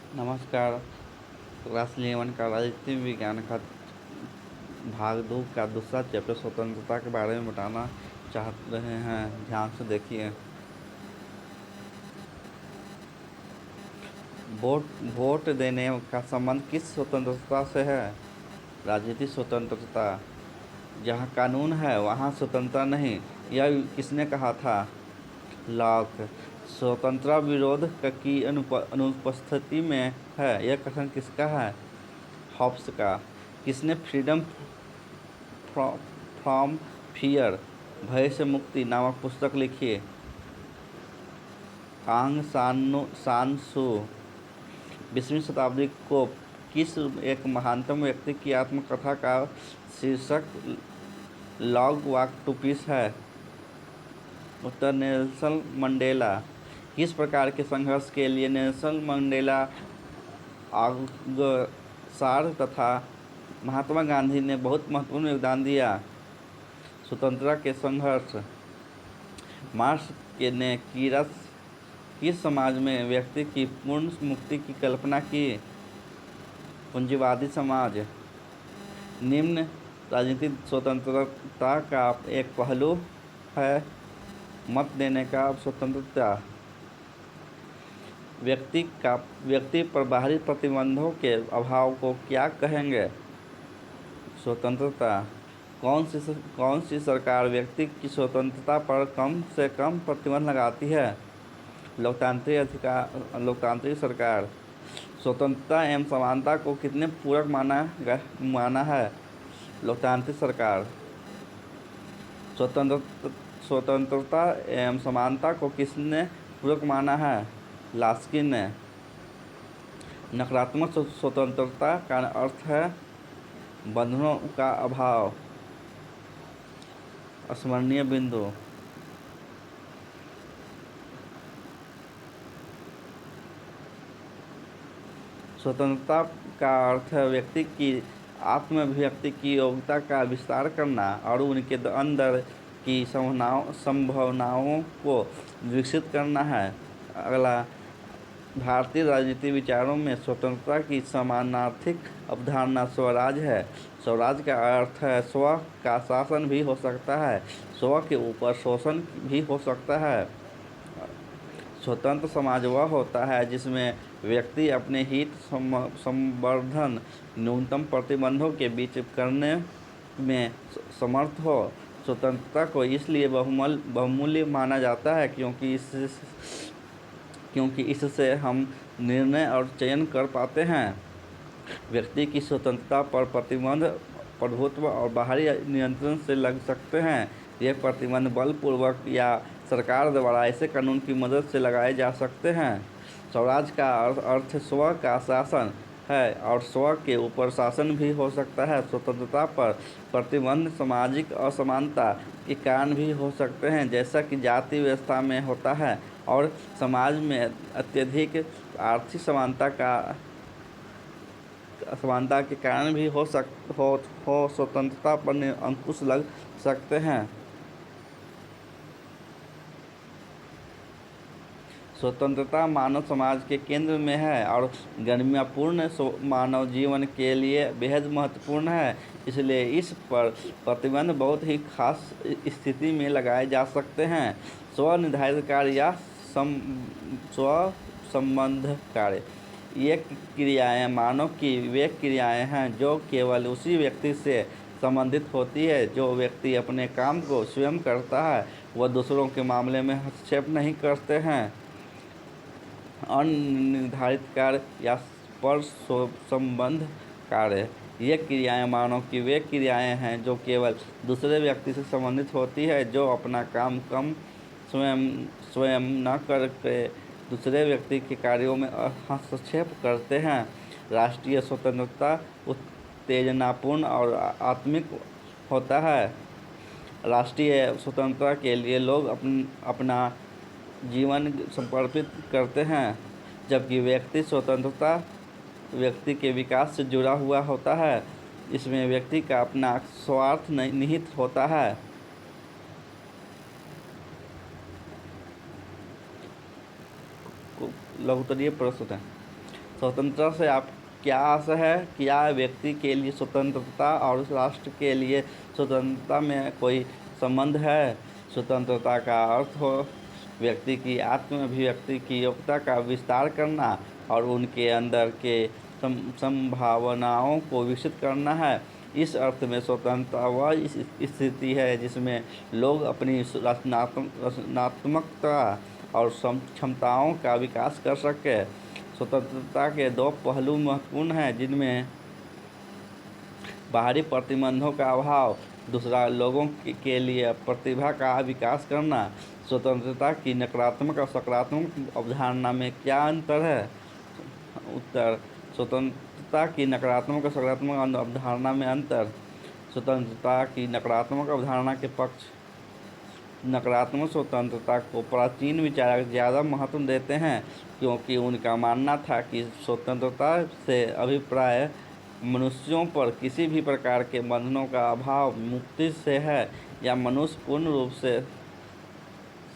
नमस्कार। क्लास 11 का राजनीति विज्ञान का भाग 2 का दूसरा चैप्टर स्वतंत्रता के बारे में बताना चाह रहे हैं। ध्यान से देखिए। वोट वोट देने का संबंध किस स्वतंत्रता से है? राजनीतिक स्वतंत्रता। जहाँ कानून है वहाँ स्वतंत्रता नहीं, यह किसने कहा था? लॉक। स्वतंत्रता विरोध की अनुपस्थिति में है, यह कथन किसका है? हॉब्स का। किसने फ्रीडम फ्रॉम फियर, भय से मुक्ति नामक पुस्तक लिखी? आंग सान सू। 20वीं शताब्दी को किस एक महानतम व्यक्ति की आत्मकथा का शीर्षक लॉग वॉक टू पीस है? उत्तर नेल्सन मंडेला। किस प्रकार के संघर्ष के लिए नेल्सन मंडेला, अग्रसार तथा महात्मा गांधी ने बहुत महत्वपूर्ण योगदान दिया? स्वतंत्रता के संघर्ष। मार्क्स ने किस समाज में व्यक्ति की पूर्ण मुक्ति की कल्पना की? पूंजीवादी समाज। निम्न राजनीतिक स्वतंत्रता का एक पहलू है मत देने का स्वतंत्रता। व्यक्ति पर बाहरी प्रतिबंधों के अभाव को क्या कहेंगे? स्वतंत्रता। कौन सी सरकार व्यक्ति की स्वतंत्रता पर कम से कम प्रतिबंध लगाती है? लोकतांत्रिक सरकार। स्वतंत्रता एवं समानता को कितने पूरक माना है? लोकतांत्रिक सरकार। स्वतंत्रता एवं समानता को किसने पूरक माना है? लास्की ने। नकारात्मक स्वतंत्रता का अर्थ है बंधनों का अभाव। स्मरणीय बिंदु। स्वतंत्रता का अर्थ है व्यक्ति की आत्माभिव्यक्ति की योग्यता का विस्तार करना और उनके अंदर की संभावनाओं को विकसित करना है। अगला, भारतीय राजनीतिक विचारों में स्वतंत्रता की समानार्थिक अवधारणा स्वराज है। स्वराज का अर्थ है स्व का शासन भी हो सकता है, स्व के ऊपर शोषण भी हो सकता है। स्वतंत्र समाज वह होता है जिसमें व्यक्ति अपने हित संवर्धन न्यूनतम प्रतिबंधों के बीच करने में समर्थ हो। स्वतंत्रता को इसलिए बहुमूल्य माना जाता है क्योंकि इससे हम निर्णय और चयन कर पाते हैं। व्यक्ति की स्वतंत्रता पर प्रतिबंध प्रभुत्व और बाहरी नियंत्रण से लग सकते हैं। ये प्रतिबंध बलपूर्वक या सरकार द्वारा ऐसे कानून की मदद से लगाए जा सकते हैं। स्वराज का अर्थ स्व का शासन है और स्व के ऊपर शासन भी हो सकता है। स्वतंत्रता पर प्रतिबंध सामाजिक असमानता के कारण भी हो सकते हैं, जैसा कि जाति व्यवस्था में होता है, और समाज में अत्यधिक आर्थिक असमानता के कारण भी हो स्वतंत्रता पर अंकुश लग सकते हैं। स्वतंत्रता मानव समाज के केंद्र में है और गरिमापूर्ण मानव जीवन के लिए बेहद महत्वपूर्ण है। इसलिए इस पर प्रतिबंध बहुत ही खास स्थिति में लगाए जा सकते हैं। स्वनिर्धारित कार्य या स्व संबंध कार्य। ये क्रियाएं मानव की वे क्रियाएं हैं जो केवल उसी व्यक्ति से संबंधित होती है। जो व्यक्ति अपने काम को स्वयं करता है वह दूसरों के मामले में हस्तक्षेप नहीं करते हैं। अनिर्धारित कार्य या पर संबंध कार्य। ये क्रियाएं मानव की वे क्रियाएं हैं जो केवल दूसरे व्यक्ति से संबंधित होती है, जो अपना काम स्वयं न करके दूसरे व्यक्ति के कार्यों में हस्तक्षेप करते हैं। राष्ट्रीय स्वतंत्रता उत्तेजनापूर्ण और आत्मिक होता है। राष्ट्रीय स्वतंत्रता के लिए लोग अपना जीवन समर्पित करते हैं, जबकि व्यक्ति स्वतंत्रता व्यक्ति के विकास से जुड़ा हुआ होता है। इसमें व्यक्ति का अपना स्वार्थ निहित होता है। लघुत्तरीय प्रश्न है, स्वतंत्रता से आप क्या आशा है? क्या व्यक्ति के लिए स्वतंत्रता और राष्ट्र के लिए स्वतंत्रता में कोई संबंध है? स्वतंत्रता का अर्थ हो व्यक्ति की आत्म अभिव्यक्ति की योग्यता का विस्तार करना और उनके अंदर के संभावनाओं को विकसित करना है। इस अर्थ में स्वतंत्रता वह इस स्थिति है जिसमें लोग अपनी रचनात्मकता और क्षमताओं का विकास कर सके। स्वतंत्रता के दो पहलू महत्वपूर्ण हैं, जिनमें बाहरी प्रतिबंधों का अभाव, दूसरा लोगों के लिए प्रतिभा का विकास करना। स्वतंत्रता की नकारात्मक और सकारात्मक अवधारणा में क्या अंतर है? उत्तर: स्वतंत्रता की नकारात्मक और सकारात्मक अवधारणा में अंतर। स्वतंत्रता की नकारात्मक अवधारणा के पक्ष: नकारात्मक स्वतंत्रता को प्राचीन विचारक ज़्यादा महत्व देते हैं, क्योंकि उनका मानना था कि स्वतंत्रता से अभिप्राय मनुष्यों पर किसी भी प्रकार के बंधनों का अभाव मुक्ति से है, या मनुष्य पूर्ण रूप से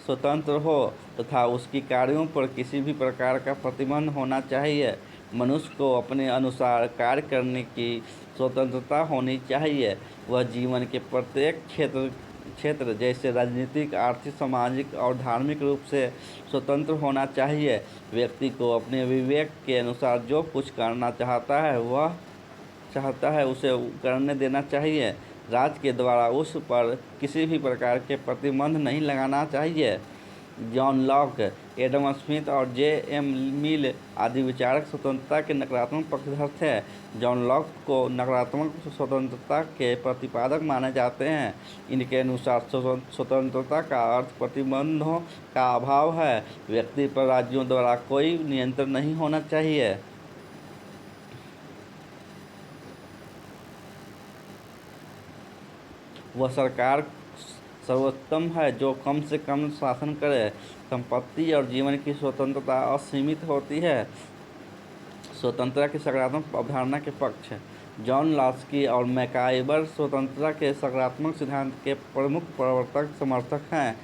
स्वतंत्र हो तथा उसकी कार्यों पर किसी भी प्रकार का प्रतिबंध होना चाहिए। मनुष्य को अपने अनुसार कार्य करने की स्वतंत्रता होनी चाहिए। वह जीवन के प्रत्येक क्षेत्र जैसे राजनीतिक, आर्थिक, सामाजिक और धार्मिक रूप से स्वतंत्र होना चाहिए। व्यक्ति को अपने विवेक के अनुसार जो कुछ करना चाहता है उसे करने देना चाहिए। राज्य के द्वारा उस पर किसी भी प्रकार के प्रतिबंध नहीं लगाना चाहिए। जॉन लॉक, एडम स्मिथ और जे.एम. मिल आदि विचारक स्वतंत्रता के नकारात्मक पक्षधर थे। जॉन लॉक को नकारात्मक स्वतंत्रता के प्रतिपादक माने जाते हैं। इनके अनुसार स्वतंत्रता का अर्थ प्रतिबंधों का अभाव है। व्यक्ति पर राज्यों द्वारा कोई नियंत्रण नहीं होना चाहिए। वह सरकार सर्वोत्तम है जो कम से कम शासन करे। संपत्ति और जीवन की स्वतंत्रता असीमित होती है। स्वतंत्रता की सकारात्मक अवधारणा के पक्ष: जॉन लॉस्की और मैकाइवर स्वतंत्रता के सकारात्मक सिद्धांत के प्रमुख प्रवर्तक समर्थक हैं।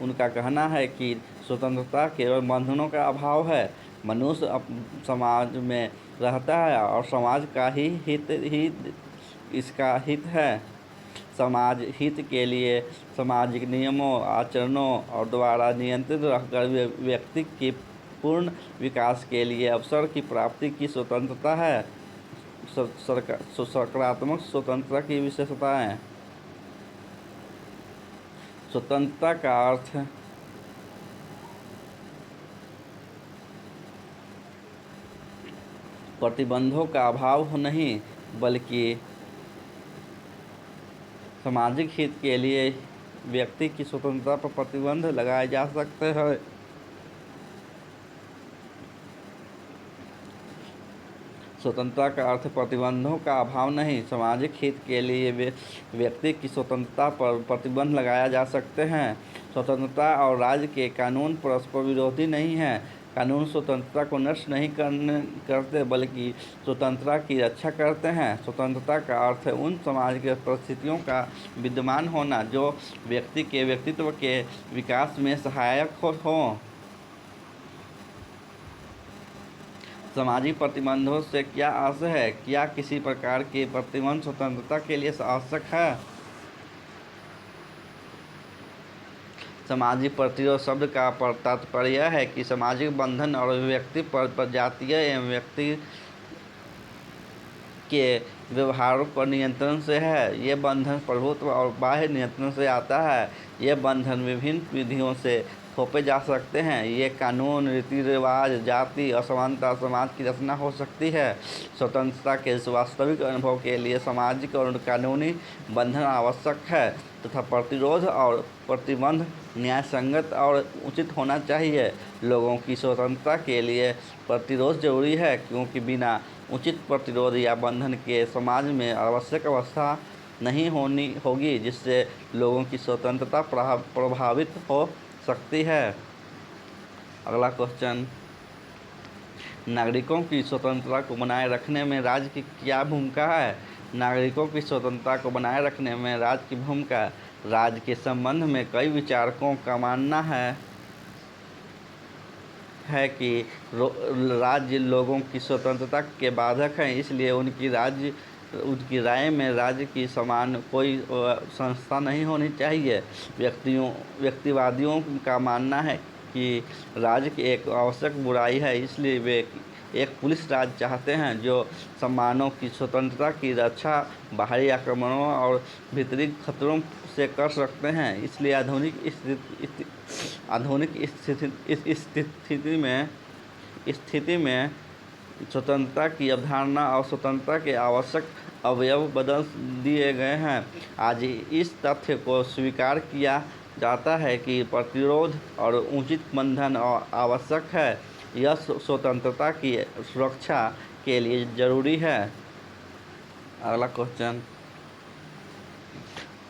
उनका कहना है कि स्वतंत्रता केवल बंधनों का अभाव है। मनुष्य समाज में रहता है और समाज का ही इसका हित है। समाज हित के लिए सामाजिक नियमों, आचरणों और द्वारा नियंत्रित रहकर व्यक्ति के पूर्ण विकास के लिए अवसर की प्राप्ति की स्वतंत्रता है। सकारात्मक स्वतंत्रता की विशेषताएं: स्वतंत्रता का अर्थ प्रतिबंधों का अभाव नहीं, बल्कि सामाजिक हित के लिए व्यक्ति की स्वतंत्रता पर प्रतिबंध लगाए जा सकते हैं। स्वतंत्रता का अर्थ प्रतिबंधों का अभाव नहीं, सामाजिक हित के लिए व्यक्ति की स्वतंत्रता पर प्रतिबंध लगाया जा सकते हैं। स्वतंत्रता और राज्य के कानून परस्पर विरोधी नहीं हैं। कानून स्वतंत्रता को नष्ट नहीं करते, बल्कि स्वतंत्रता की रक्षा करते हैं। स्वतंत्रता का अर्थ है उन समाज के परिस्थितियों का विद्यमान होना जो व्यक्ति के व्यक्तित्व के विकास में सहायक हों। सामाजिक प्रतिबंधों से क्या आशय है? क्या किसी प्रकार के प्रतिबंध स्वतंत्रता के लिए आवश्यक है? सामाजिक प्रतिरोध शब्द का तात्पर्य है कि सामाजिक बंधन और व्यक्ति पर जातीय एवं व्यक्ति के व्यवहारों पर नियंत्रण से है। ये बंधन प्रभुत्व और बाह्य नियंत्रण से आता है। ये बंधन विभिन्न विधियों से थोपे जा सकते हैं। ये कानून, रीति रिवाज, जाति, असमानता, समाज की रचना हो सकती है। स्वतंत्रता के वास्तविक अनुभव के लिए सामाजिक और कानूनी बंधन आवश्यक है तथा प्रतिरोध और प्रतिबंध न्यायसंगत और उचित होना चाहिए। लोगों की स्वतंत्रता के लिए प्रतिरोध जरूरी है, क्योंकि बिना उचित प्रतिरोध या बंधन के समाज में आवश्यक अवस्था नहीं होगी जिससे लोगों की स्वतंत्रता प्रभावित हो सकती है। अगला क्वेश्चन, नागरिकों की स्वतंत्रता को बनाए रखने में राज्य की क्या भूमिका है? नागरिकों की स्वतंत्रता को बनाए रखने में राज्य की भूमिका। राज्य के संबंध में कई विचारकों का मानना है है कि राज्य लोगों की स्वतंत्रता के बाधक हैं, इसलिए उनकी राय में राज्य की समान कोई संस्था नहीं होनी चाहिए। व्यक्तिवादियों का मानना है कि राज्य की एक आवश्यक बुराई है, इसलिए वे एक पुलिस राज चाहते हैं जो सम्मानों की स्वतंत्रता की रक्षा बाहरी आक्रमणों और भीतरी खतरों से कर सकते हैं। इसलिए आधुनिक स्थिति में स्वतंत्रता की अवधारणा और स्वतंत्रता के आवश्यक अवयव बदल दिए गए हैं। आज इस तथ्य को स्वीकार किया जाता है कि प्रतिरोध और उचित बंधन आवश्यक है। यह स्वतंत्रता की सुरक्षा के लिए जरूरी है। अगला क्वेश्चन,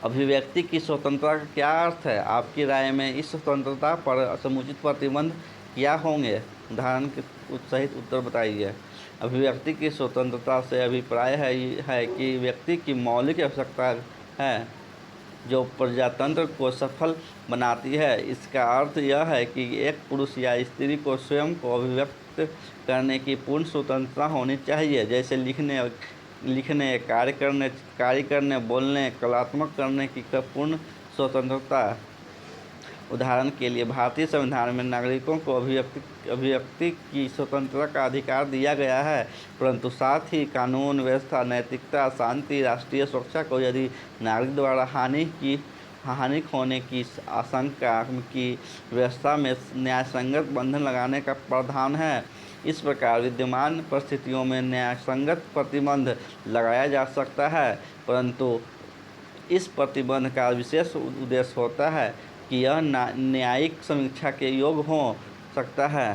अभिव्यक्ति की स्वतंत्रता का क्या अर्थ है? आपकी राय में इस स्वतंत्रता पर समुचित प्रतिबंध क्या होंगे? उदाहरण के सहित उत्तर बताइए। अभिव्यक्ति की स्वतंत्रता से अभिप्राय है कि व्यक्ति की मौलिक आवश्यकता है जो प्रजातंत्र को सफल बनाती है। इसका अर्थ यह है कि एक पुरुष या स्त्री को स्वयं को अभिव्यक्त करने की पूर्ण स्वतंत्रता होनी चाहिए, जैसे लिखने, कार्य करने, बोलने, कलात्मक करने की पूर्ण स्वतंत्रता। उदाहरण के लिए भारतीय संविधान में नागरिकों को अभिव्यक्ति की स्वतंत्रता का अधिकार दिया गया है, परंतु साथ ही कानून व्यवस्था, नैतिकता, शांति, राष्ट्रीय सुरक्षा को यदि नागरिक द्वारा हानि होने की आशंका की व्यवस्था में न्यायसंगत बंधन लगाने का प्रावधान है। इस प्रकार विद्यमान परिस्थितियों में न्यायसंगत प्रतिबंध लगाया जा सकता है, परंतु इस प्रतिबंध का विशेष उद्देश्य होता है कि यह न्यायिक समीक्षा के योग्य हो सकता है।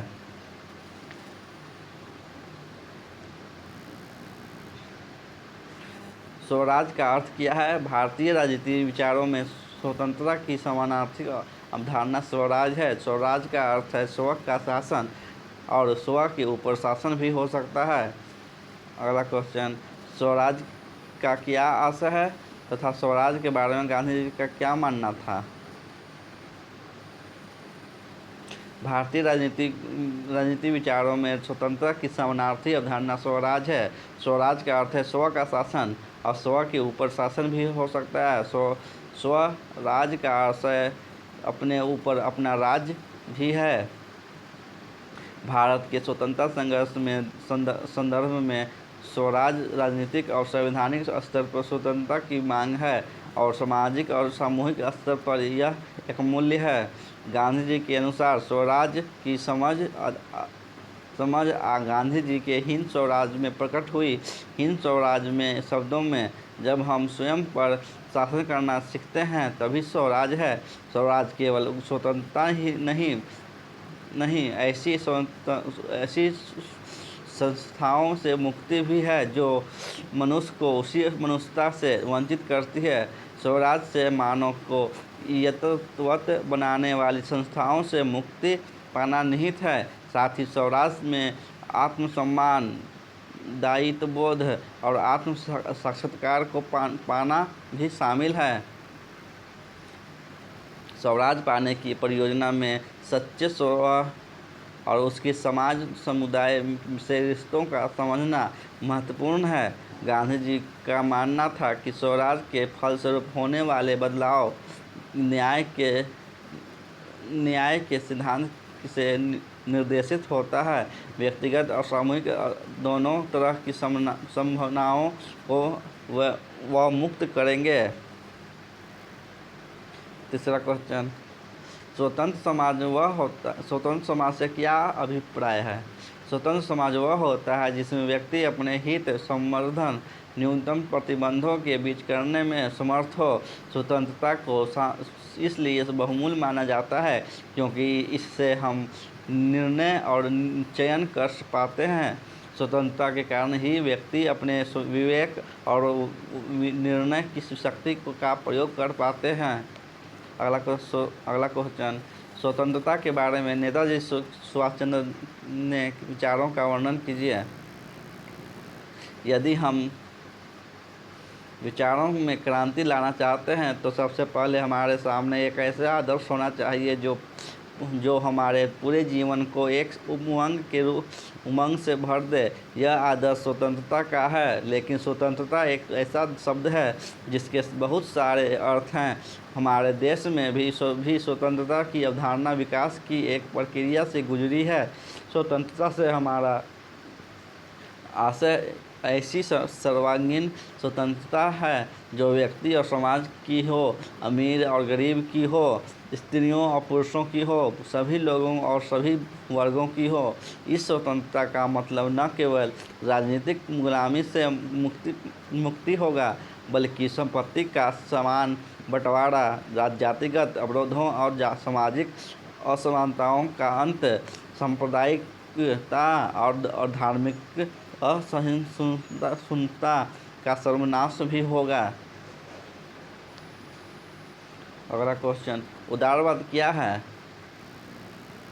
स्वराज का अर्थ क्या है? भारतीय राजनीतिक विचारों में स्वतंत्रता की समानार्थी अवधारणा स्वराज है। स्वराज का अर्थ है स्व का शासन और स्व के ऊपर शासन भी हो सकता है। अगला क्वेश्चन, स्वराज का क्या आशय है तथा स्वराज के बारे में गांधी जी का क्या मानना था? भारतीय राजनीति विचारों में स्वतंत्रता की समानार्थी अवधारणा स्वराज है। स्वराज का अर्थ है स्व का शासन और स्व के ऊपर शासन भी हो सकता है। स्वराज का आशय अपने ऊपर अपना राज्य भी है। भारत के स्वतंत्रता संघर्ष में संदर्भ में स्वराज राजनीतिक और संवैधानिक स्तर पर स्वतंत्रता की मांग है और सामाजिक और सामूहिक स्तर पर यह एक मूल्य है। गांधी जी के अनुसार स्वराज की समझ गांधी जी के हिंद स्वराज में प्रकट हुई। हिंद स्वराज में शब्दों में जब हम स्वयं पर शासन करना सीखते हैं तभी स्वराज है। स्वराज केवल स्वतंत्रता ही नहीं ऐसी संस्थाओं से मुक्ति भी है जो मनुष्य को उसी मनुष्यता से वंचित करती है। स्वराज से मानव को यथावत बनाने वाली संस्थाओं से मुक्ति पाना निहित है। साथ ही स्वराज में आत्मसम्मान, दायित्वबोध और आत्म साक्षात्कार को पाना भी शामिल है। स्वराज पाने की परियोजना में सच्चे स्व और उसके समाज समुदाय से रिश्तों का समझना महत्वपूर्ण है। गांधी जी का मानना था कि स्वराज के फलस्वरूप होने वाले बदलाव न्याय के सिद्धांत से निर्देशित होता है। व्यक्तिगत और सामूहिक दोनों तरह की संभावनाओं को वह मुक्त करेंगे। तीसरा क्वेश्चन, स्वतंत्र समाज से क्या अभिप्राय है? स्वतंत्र समाज वह होता है जिसमें व्यक्ति अपने हित संवर्धन न्यूनतम प्रतिबंधों के बीच करने में समर्थ हो। स्वतंत्रता को इसलिए बहुमूल्य माना जाता है क्योंकि इससे हम निर्णय और चयन कर पाते हैं। स्वतंत्रता के कारण ही व्यक्ति अपने विवेक और निर्णय की शक्ति का प्रयोग कर पाते हैं। अगला क्वेश्चन, स्वतंत्रता के बारे में नेताजी सुभाष चंद्र ने विचारों का वर्णन कीजिए। यदि हम विचारों में क्रांति लाना चाहते हैं तो सबसे पहले हमारे सामने एक ऐसा आदर्श होना चाहिए जो जो हमारे पूरे जीवन को एक उमंग से भर दे। यह आदर्श स्वतंत्रता का है, लेकिन स्वतंत्रता एक ऐसा शब्द है जिसके बहुत सारे अर्थ हैं। हमारे देश में भी स्वतंत्रता की अवधारणा विकास की एक प्रक्रिया से गुजरी है। स्वतंत्रता से हमारा आशय ऐसी सर्वांगीण स्वतंत्रता है जो व्यक्ति और समाज की हो, अमीर और गरीब की हो, स्त्रियों और पुरुषों की हो, सभी लोगों और सभी वर्गों की हो। इस स्वतंत्रता का मतलब न केवल राजनीतिक गुलामी से मुक्ति होगा, बल्कि संपत्ति का समान बंटवारा, जातिगत अवरोधों और सामाजिक असमानताओं का अंत, सांप्रदायिकता और धार्मिक असहिष्णुता का सर्वनाश भी होगा। अगला क्वेश्चन, उदारवाद क्या है?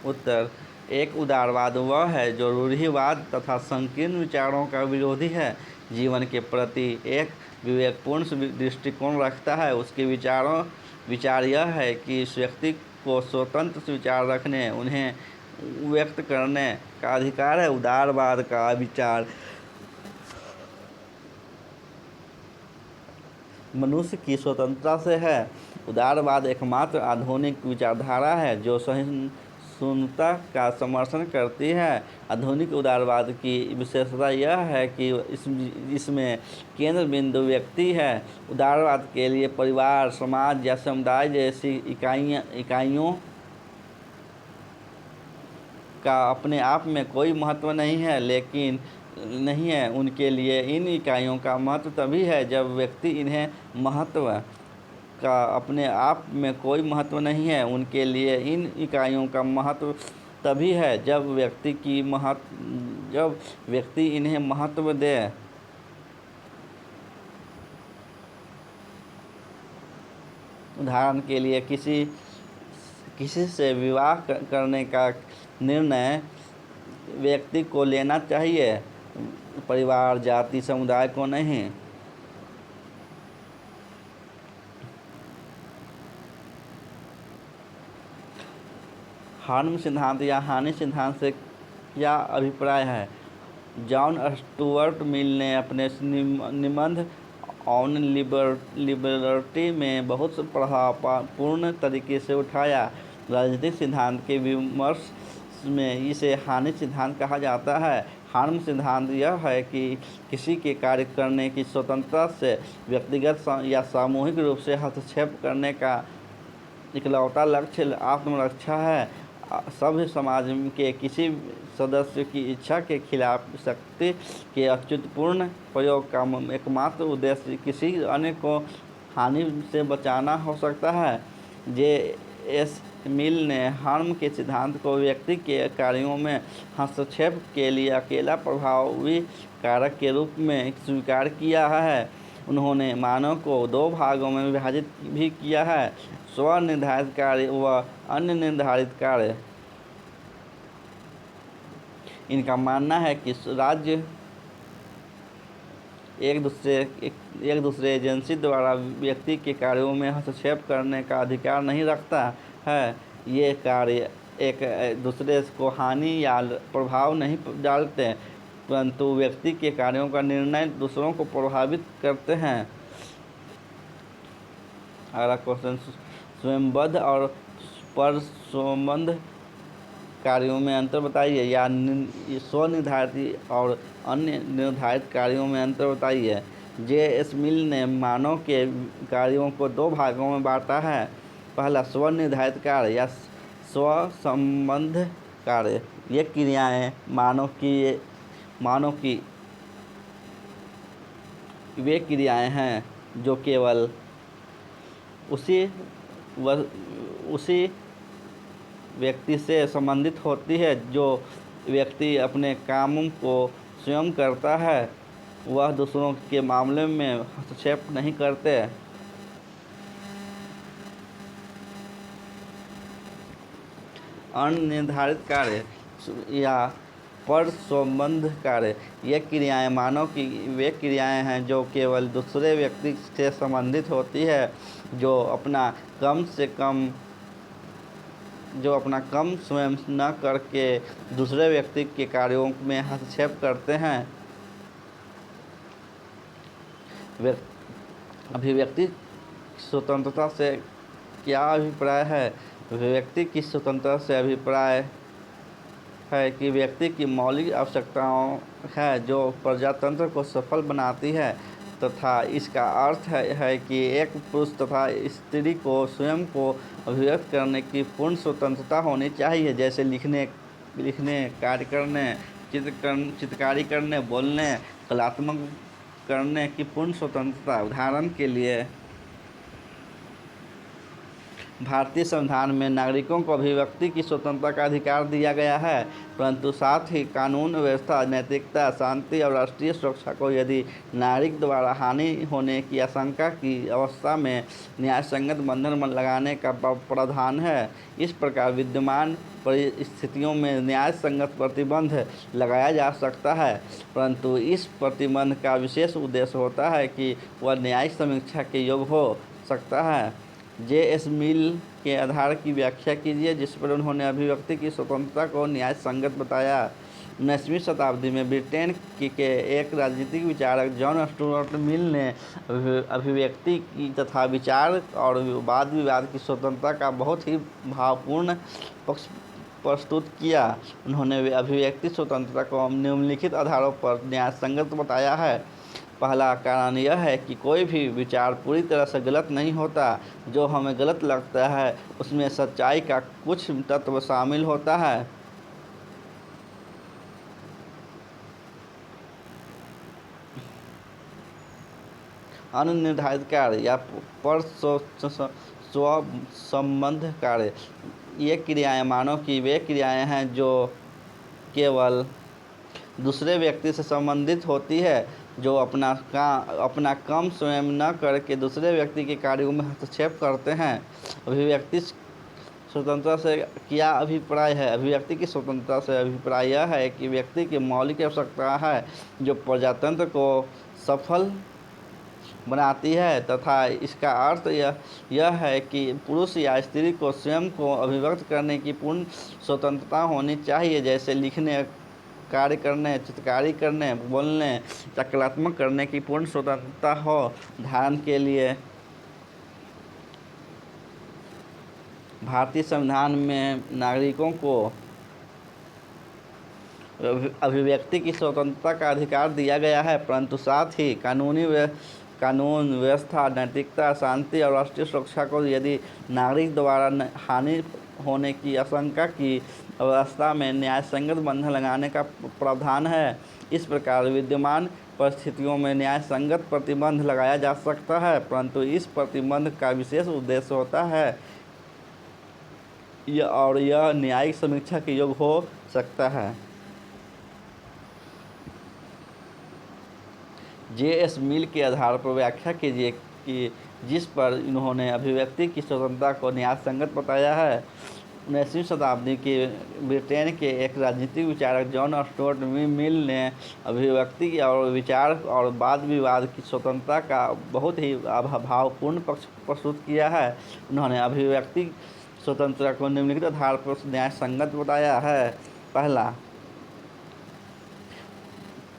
उत्तर, एक उदारवाद वह है जो रूढ़िवाद तथा संकीर्ण विचारों का विरोधी है, जीवन के प्रति एक विवेकपूर्ण दृष्टिकोण रखता है। उसके विचार यह है कि इस व्यक्ति को स्वतंत्र विचार रखने, उन्हें व्यक्त करने का अधिकार है। उदारवाद का विचार मनुष्य की स्वतंत्रता से है। उदारवाद एकमात्र आधुनिक विचारधारा है जो सहिष्णुता का समर्थन करती है। आधुनिक उदारवाद की विशेषता यह है कि इसमें केंद्र बिंदु व्यक्ति है। उदारवाद के लिए परिवार, समाज या समुदाय जैसी इकाइयों का अपने आप में कोई महत्व नहीं है। उनके लिए इन इकाइयों का महत्व तभी है जब व्यक्ति इन्हें महत्व का अपने आप में कोई महत्व नहीं है। उनके लिए इन इकाइयों का महत्व तभी है जब व्यक्ति इन्हें महत्व दे। उदाहरण के लिए किसी से विवाह करने का निर्णय व्यक्ति को लेना चाहिए, परिवार, जाति, समुदाय को नहीं। हार्म सिद्धांत या हानि सिद्धांत से क्या अभिप्राय है? जॉन स्टुअर्ट मिल ने अपने निबंध ऑन लिबर्टी में बहुत प्रभावपूर्ण तरीके से उठाया। राजनीतिक सिद्धांत के विमर्श में इसे हानि सिद्धांत कहा जाता है। हार्म सिद्धांत यह है कि किसी के कार्य करने की स्वतंत्रता से व्यक्तिगत या सामूहिक रूप से हस्तक्षेप करने का इकलौता लक्ष्य आत्मरक्षा है। सभ्य समाज के किसी सदस्य की इच्छा के खिलाफ शक्ति के अच्युतपूर्ण प्रयोग का एकमात्र उद्देश्य किसी अन्य को हानि से बचाना हो सकता है। जे.एस. मिल ने हार्म के सिद्धांत को व्यक्ति के कार्यों में हस्तक्षेप के लिए अकेला प्रभावी कारक के रूप में स्वीकार किया है। उन्होंने मानव को दो भागों में विभाजित भी किया है, स्व-निर्धारित कार्य व अन्य निर्धारित कार्य। इनका मानना है कि राज्य एक दूसरे एजेंसी द्वारा व्यक्ति के कार्यों में हस्तक्षेप करने का अधिकार नहीं रखता है। ये कार्य एक दूसरे को हानि या प्रभाव नहीं डालते, परंतु व्यक्ति के कार्यों का निर्णय दूसरों को प्रभावित करते हैं। अगला क्वेश्चन, स्वयंबद्ध और परस्वयंबद्ध कार्यों में अंतर बताइए, या स्वनिर्धारित और अन्य निर्धारित कार्यों में अंतर बताइए। जे.एस. मिल ने मानव के कार्यों को दो भागों में बांटा है। पहला, स्वनिर्धारित कार्य या स्वसंबद्ध कार्य। ये क्रियाएं मानव की वे क्रियाएं हैं जो केवल उसी व्यक्ति से संबंधित होती है। जो व्यक्ति अपने कामों को स्वयं करता है, वह दूसरों के मामले में हस्तक्षेप नहीं करते। अनिर्धारित कार्य या परस्वयंबद्ध कार्य। ये क्रियाएं मानव की वे क्रियाएं हैं जो केवल दूसरे व्यक्ति से संबंधित होती है, जो अपना कम से कम जो अपना कम स्वयं न करके दूसरे व्यक्ति के कार्यों में हस्तक्षेप करते हैं। अभिव्यक्ति स्वतंत्रता से क्या अभिप्राय है? व्यक्ति की स्वतंत्रता से अभिप्राय है कि व्यक्ति की मौलिक आवश्यकताओं है जो प्रजातंत्र को सफल बनाती है, तथा इसका अर्थ है कि एक पुरुष तथा स्त्री को स्वयं को अभिव्यक्त करने की पूर्ण स्वतंत्रता होनी चाहिए, जैसे लिखने, कार्य करने, चित्रकारी करने, बोलने, कलात्मक करने की पूर्ण स्वतंत्रता। उदाहरण के लिए, भारतीय संविधान में नागरिकों को अभिव्यक्ति की स्वतंत्रता का अधिकार दिया गया है, परंतु साथ ही कानून व्यवस्था, नैतिकता, शांति और राष्ट्रीय सुरक्षा को यदि नागरिक द्वारा हानि होने की आशंका की अवस्था में न्यायसंगत बंधन लगाने का प्रावधान है। इस प्रकार विद्यमान परिस्थितियों में न्याय संगत प्रतिबंध लगाया जा सकता है, परंतु इस प्रतिबंध का विशेष उद्देश्य होता है कि वह न्यायिक समीक्षा के योग्य हो सकता है। J.S. मिल के आधार की व्याख्या कीजिए जिस पर उन्होंने अभिव्यक्ति की स्वतंत्रता को न्याय संगत बताया। 19वीं शताब्दी में ब्रिटेन के एक राजनीतिक विचारक जॉन स्टुअर्ट मिल ने अभिव्यक्ति की तथा विचार और वाद विवाद की स्वतंत्रता का बहुत ही भावपूर्ण पक्ष प्रस्तुत किया। उन्होंने अभिव्यक्ति स्वतंत्रता को निम्नलिखित आधारों पर न्याय संगत बताया है। पहला कारण यह है कि कोई भी विचार पूरी तरह से गलत नहीं होता। जो हमें गलत लगता है उसमें सच्चाई का कुछ तत्व शामिल होता है। अनिर्धारित कार्य या पर स्वसंबद्ध कार्य, ये क्रियाएं मानव की वे क्रियाएं हैं जो केवल दूसरे व्यक्ति से संबंधित होती है, जो अपना काम स्वयं न करके दूसरे व्यक्ति के कार्यों में हस्तक्षेप करते हैं। अभिव्यक्ति स्वतंत्रता से क्या अभिप्राय है? अभिव्यक्ति की स्वतंत्रता से अभिप्राय यह है कि व्यक्ति की मौलिक आवश्यकता है जो प्रजातंत्र को सफल बनाती है, तथा इसका अर्थ यह है कि पुरुष या स्त्री को स्वयं को अभिव्यक्त करने की पूर्ण स्वतंत्रता होनी चाहिए, जैसे लिखने, कार्य करने, चित्रकारी करने, बोलने या कलात्मक करने की पूर्ण स्वतंत्रता हो। उदाहरण के लिए, भारतीय संविधान में नागरिकों को अभिव्यक्ति की स्वतंत्रता का अधिकार दिया गया है, परंतु साथ ही कानून व्यवस्था, नैतिकता, शांति और राष्ट्रीय सुरक्षा को यदि नागरिक द्वारा हानि होने की आशंका की अवस्था में न्याय संगत बंधन लगाने का प्रावधान है। इस प्रकार विद्यमान परिस्थितियों में न्याय संगत प्रतिबंध लगाया जा सकता है, परंतु इस प्रतिबंध का विशेष उद्देश्य होता है यह न्यायिक समीक्षा के योग्य हो सकता है। J.S. मिल के आधार पर व्याख्या कीजिए कि जिस पर इन्होंने अभिव्यक्ति की स्वतंत्रता को न्याय संगत बताया है। 19वीं शताब्दी के ब्रिटेन के एक राजनीतिक विचारक जॉन स्टुअर्ट मिल ने अभिव्यक्ति और विचार और वाद विवाद की स्वतंत्रता का बहुत ही भावपूर्ण पक्ष प्रस्तुत किया है। उन्होंने अभिव्यक्ति स्वतंत्रता को निम्नलिखित आधार पर न्याय संगत बताया है।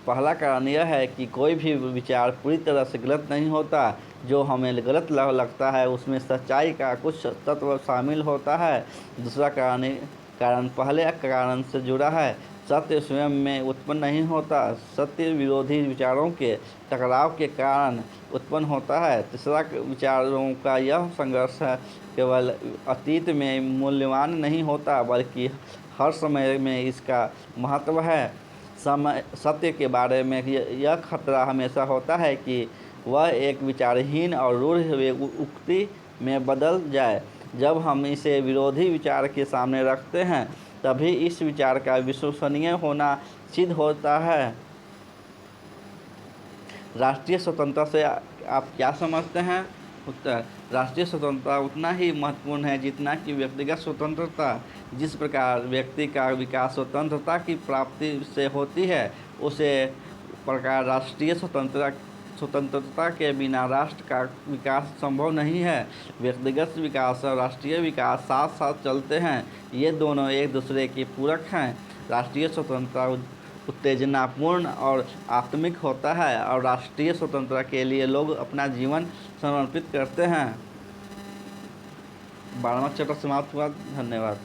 पहला कारण यह है कि कोई भी विचार पूरी तरह से गलत नहीं होता। जो हमें गलत लगता है उसमें सच्चाई का कुछ तत्व शामिल होता है। दूसरा कारण पहले कारण से जुड़ा है। सत्य स्वयं में उत्पन्न नहीं होता, सत्य विरोधी विचारों के टकराव के कारण उत्पन्न होता है। तीसरा, विचारों का यह संघर्ष केवल अतीत में मूल्यवान नहीं होता, बल्कि हर समय में इसका महत्व है। सत्य के बारे में यह खतरा हमेशा होता है कि वह एक विचारहीन और रूढ़ उक्ति में बदल जाए। जब हम इसे विरोधी विचार के सामने रखते हैं तभी इस विचार का विश्वसनीय होना सिद्ध होता है। राष्ट्रीय स्वतंत्रता से आप क्या समझते हैं? उत्तर: राष्ट्रीय स्वतंत्रता उतना ही महत्वपूर्ण है जितना कि व्यक्तिगत स्वतंत्रता। जिस प्रकार व्यक्ति का विकास स्वतंत्रता की प्राप्ति से होती है, उसे प्रकार राष्ट्रीय स्वतंत्रता स्वतंत्रता के बिना राष्ट्र का विकास संभव नहीं है। व्यक्तिगत विकास और राष्ट्रीय विकास साथ साथ चलते हैं, ये दोनों एक दूसरे के पूरक हैं। राष्ट्रीय स्वतंत्रता उत्तेजनापूर्ण और आत्मिक होता है और राष्ट्रीय स्वतंत्रता के लिए लोग अपना जीवन समर्पित करते हैं। 12वां चैप्टर समाप्त हुआ। धन्यवाद।